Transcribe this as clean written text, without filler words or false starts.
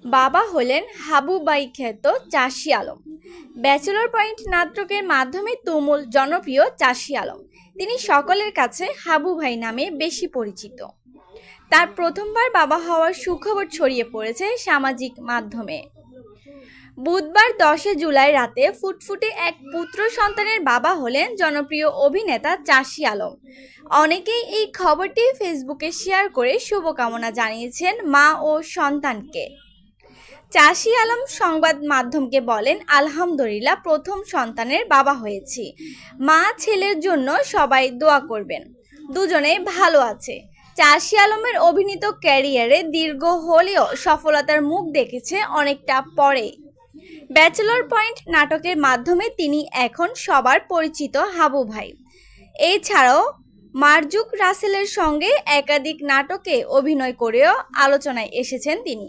বাবা হলেন হাবু বাই খ্যাত চাষী আলম। ব্যাচেলর পয়েন্ট নাটকের মাধ্যমে তুমুল জনপ্রিয় চাষী আলম। তিনি সকলের কাছে হাবু ভাই নামে বেশি পরিচিত। তার প্রথমবার বাবা হওয়ার সুখবর ছড়িয়ে পড়েছে সামাজিক মাধ্যমে। বুধবার 10 জুলাই রাতে ফুটফুটে এক পুত্র সন্তানের বাবা হলেন জনপ্রিয় অভিনেতা চাষী আলম। অনেকেই এই খবরটি ফেসবুকে শেয়ার করে শুভকামনা জানিয়েছেন মা ও সন্তানকে। চাষী আলম সংবাদ মাধ্যমকে বলেন, আলহামদুলিল্লাহ, প্রথম সন্তানের বাবা হয়েছি। মা ছেলের জন্য সবাই দোয়া করবেন। দুজনে ভালো আছে। চাষী আলমের অভিনীত ক্যারিয়ারে দীর্ঘ হলেও সফলতার মুখ দেখেছে অনেকটা পরে। ব্যাচেলর পয়েন্ট নাটকের মাধ্যমে তিনি এখন সবার পরিচিত হাবু ভাই। এছাড়াও মারজুক রাসেলের সঙ্গে একাধিক নাটকে অভিনয় করেও আলোচনায় এসেছেন তিনি।